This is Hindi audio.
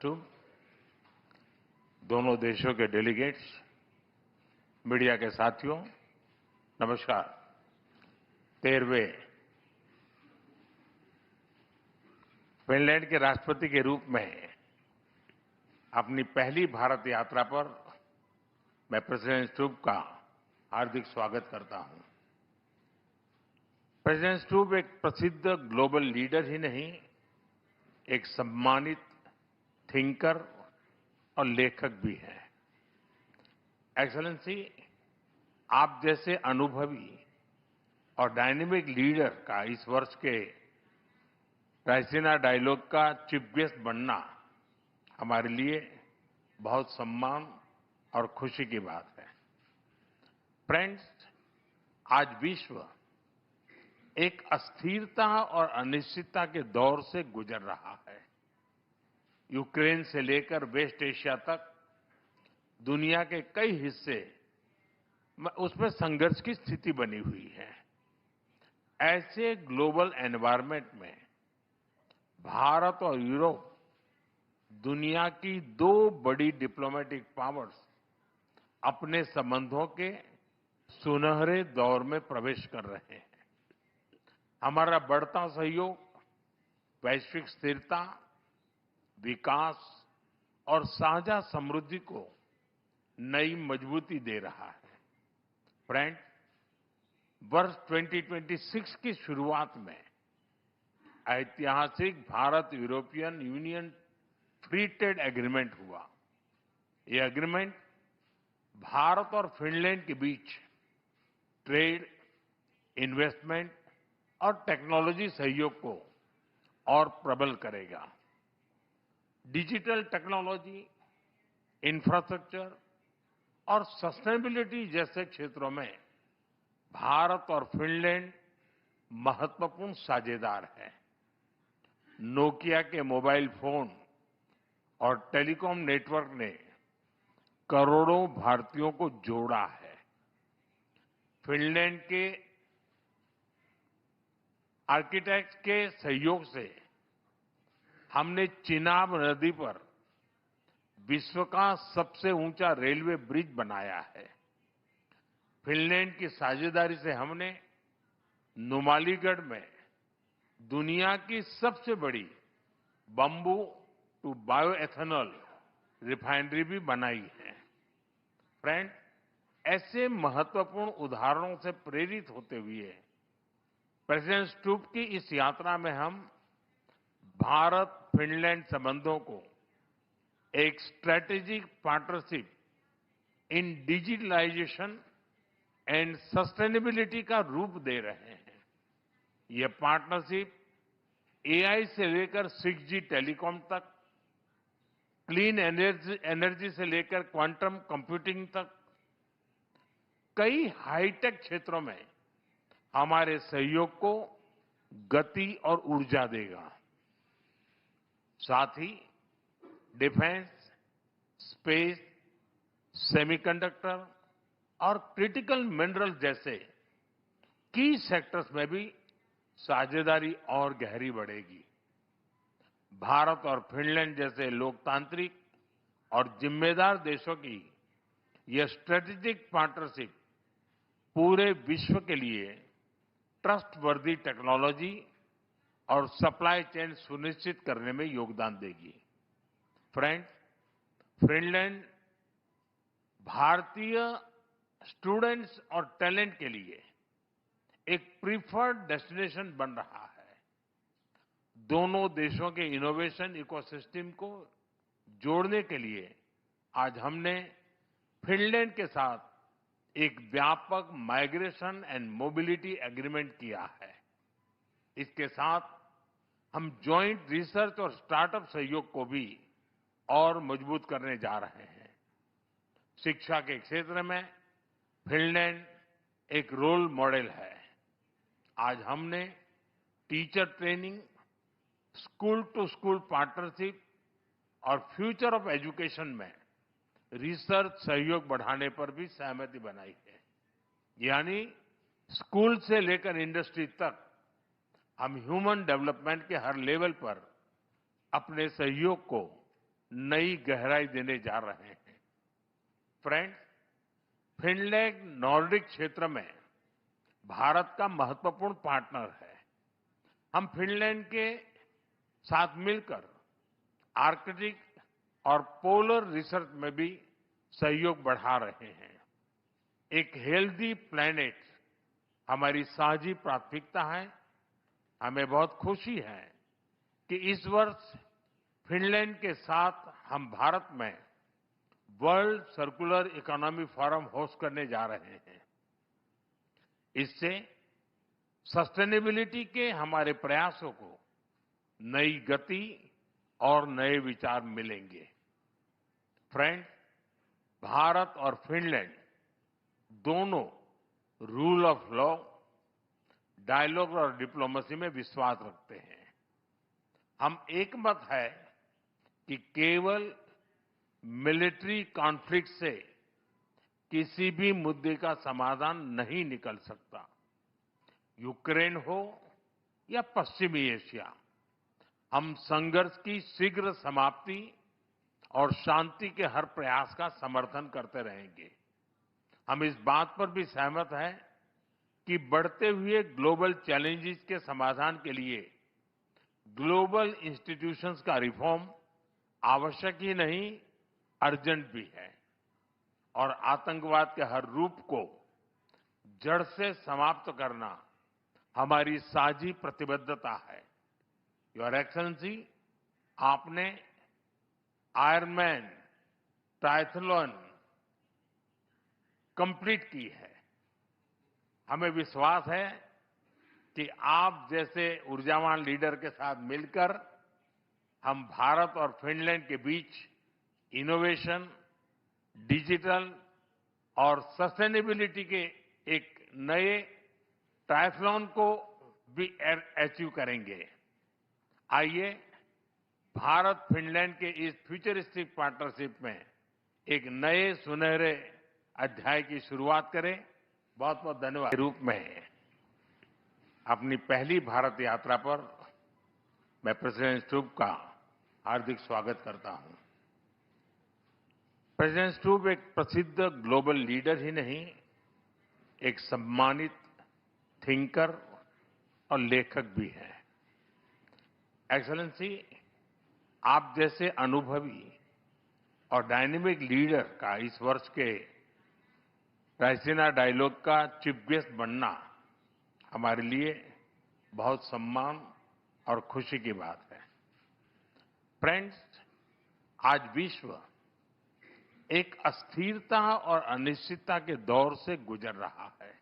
टू दोनों देशों के डेलीगेट्स, मीडिया के साथियों, नमस्कार। 13वें फिनलैंड के राष्ट्रपति के रूप में अपनी पहली भारत यात्रा पर मैं प्रेसिडेंट स्टुब का हार्दिक स्वागत करता हूं। प्रेसिडेंट स्टुब एक प्रसिद्ध ग्लोबल लीडर ही नहीं, एक सम्मानित थिंकर और लेखक भी हैं। एक्सेलेंसी, आप जैसे अनुभवी और डायनेमिक लीडर का इस वर्ष के रायसीना डायलॉग का चीफ गेस्ट बनना हमारे लिए बहुत सम्मान और खुशी की बात है। फ्रेंड्स, आज विश्व एक अस्थिरता और अनिश्चितता के दौर से गुजर रहा है। यूक्रेन से लेकर वेस्ट एशिया तक दुनिया के कई हिस्से उसमें संघर्ष की स्थिति बनी हुई है। ऐसे ग्लोबल एनवायरनमेंट में भारत और यूरोप दुनिया की दो बड़ी डिप्लोमेटिक पावर्स अपने संबंधों के सुनहरे दौर में प्रवेश कर रहे हैं। हमारा बढ़ता सहयोग वैश्विक स्थिरता, विकास और साझा समृद्धि को नई मजबूती दे रहा है। फ्रेंड, वर्ष 2026 की शुरुआत में ऐतिहासिक Bharat European union free trade agreement हुआ। ये एग्रीमेंट भारत और फिनलैंड के बीच ट्रेड, इन्वेस्टमेंट और टेक्नोलॉजी सहयोग को और प्रबल करेगा। डिजिटल टेक्नोलॉजी, इंफ्रास्ट्रक्चर और सस्टेनेबिलिटी जैसे क्षेत्रों में भारत और फिनलैंड महत्वपूर्ण साझेदार हैं। नोकिया के मोबाइल फोन और टेलीकॉम नेटवर्क ने करोड़ों भारतीयों को जोड़ा है। फिनलैंड के आर्किटेक्ट्स के सहयोग से हमने चिनाब नदी पर विश्व का सबसे ऊंचा रेलवे ब्रिज बनाया है। फिनलैंड की साझेदारी से हमने नुमालीगढ़ में दुनिया की सबसे बड़ी बंबू टू बायोएथेनॉल रिफाइनरी भी बनाई है। फ्रेंड, ऐसे महत्वपूर्ण उदाहरणों से प्रेरित होते हुए प्रेसिडेंट स्टुब की इस यात्रा में हम भारत फिनलैंड संबंधों को एक strategic partnership in digitalization and sustainability का रूप दे रहे हैं। यह पार्टनरशिप एआई से लेकर 6G टेलीकॉम तक, क्लीन एनर्जी से लेकर क्वांटम कंप्यूटिंग तक कई हाईटेक क्षेत्रों में हमारे सहयोग को गति और ऊर्जा देगा। साथ ही डिफेंस, स्पेस, सेमीकंडक्टर और क्रिटिकल मिनरल जैसे की सेक्टर्स में भी साझेदारी और गहरी बढ़ेगी। भारत और फिनलैंड जैसे लोकतांत्रिक और जिम्मेदार देशों की यह स्ट्रेटेजिक पार्टनरशिप पूरे विश्व के लिए ट्रस्टवर्दी टेक्नोलॉजी और सप्लाई चेन सुनिश्चित करने में योगदान देगी। फ्रेंड्स, फिनलैंड भारतीय स्टूडेंट्स और टैलेंट के लिए एक प्रीफर्ड डेस्टिनेशन बन रहा है। दोनों देशों के इनोवेशन इकोसिस्टम को जोड़ने के लिए आज हमने फिनलैंड के साथ एक व्यापक माइग्रेशन एंड मोबिलिटी एग्रीमेंट किया है। इसके साथ हम जॉइंट रिसर्च और स्टार्टअप सहयोग को भी और मजबूत करने जा रहे हैं। शिक्षा के क्षेत्र में फिनलैंड एक रोल मॉडल है। आज हमने teacher training, school to school partnership और फ्यूचर ऑफ एजुकेशन में रिसर्च सहयोग बढ़ाने पर भी सहमति बनाई है। यानी स्कूल से लेकर इंडस्ट्री तक हम ह्यूमन डेवलपमेंट के हर लेवल पर अपने सहयोग को नई गहराई देने जा रहे हैं। फ्रेंड्स, फिनलैंड नॉर्डिक क्षेत्र में भारत का महत्वपूर्ण पार्टनर है। हम फिनलैंड के साथ मिलकर आर्कटिक और पोलर रिसर्च में भी सहयोग बढ़ा रहे हैं। एक हेल्दी प्लैनेट हमारी साझी प्राथमिकता है। हमें बहुत खुशी है कि इस वर्ष फिनलैंड के साथ हम भारत में world circular economy forum host करने जा रहे हैं। इससे सस्टेनेबिलिटी के हमारे प्रयासों को नई गति और नए विचार मिलेंगे। फ्रेंड्स, भारत और फिनलैंड दोनों रूल ऑफ लॉ, डायलॉग और डिप्लोमेसी में विश्वास रखते हैं। हम एकमत है कि केवल मिलिट्री कॉन्फ्लिक्ट से किसी भी मुद्दे का समाधान नहीं निकल सकता। यूक्रेन हो या पश्चिमी एशिया, हम संघर्ष की शीघ्र समाप्ति और शांति के हर प्रयास का समर्थन करते रहेंगे। हम इस बात पर भी सहमत हैं कि बढ़ते हुए ग्लोबल चैलेंजेस के समाधान के लिए ग्लोबल इंस्टीट्यूशंस का रिफॉर्म आवश्यक ही नहीं, अर्जेंट भी है। और आतंकवाद के हर रूप को जड़ से समाप्त करना हमारी साझी प्रतिबद्धता है। योर एक्सेलेंसी, आपने आयरनमैन ट्रायथलॉन कंप्लीट की है। हमें विश्वास है कि आप जैसे ऊर्जावान लीडर के साथ मिलकर हम भारत और फिनलैंड के बीच इनोवेशन, डिजिटल और सस्टेनेबिलिटी के एक नए ट्रायथलॉन को भी अचीव करेंगे। आइए भारत फिनलैंड के इस फ्यूचरिस्टिक पार्टनरशिप में एक नए सुनहरे अध्याय की शुरुआत करें। बहुत बहुत धन्यवाद। के रूप में अपनी पहली भारत यात्रा पर मैं प्रेसिडेंट स्टूब का हार्दिक स्वागत करता हूं। प्रेसिडेंट स्टूब एक प्रसिद्ध ग्लोबल लीडर ही नहीं, एक सम्मानित थिंकर और लेखक भी हैं। एक्सेलेंसी, आप जैसे अनुभवी और डायनेमिक लीडर का इस वर्ष के रायसीना डायलॉग का चीफ गेस्ट बनना हमारे लिए बहुत सम्मान और खुशी की बात है। फ्रेंड्स, आज विश्व एक अस्थिरता और अनिश्चितता के दौर से गुजर रहा है।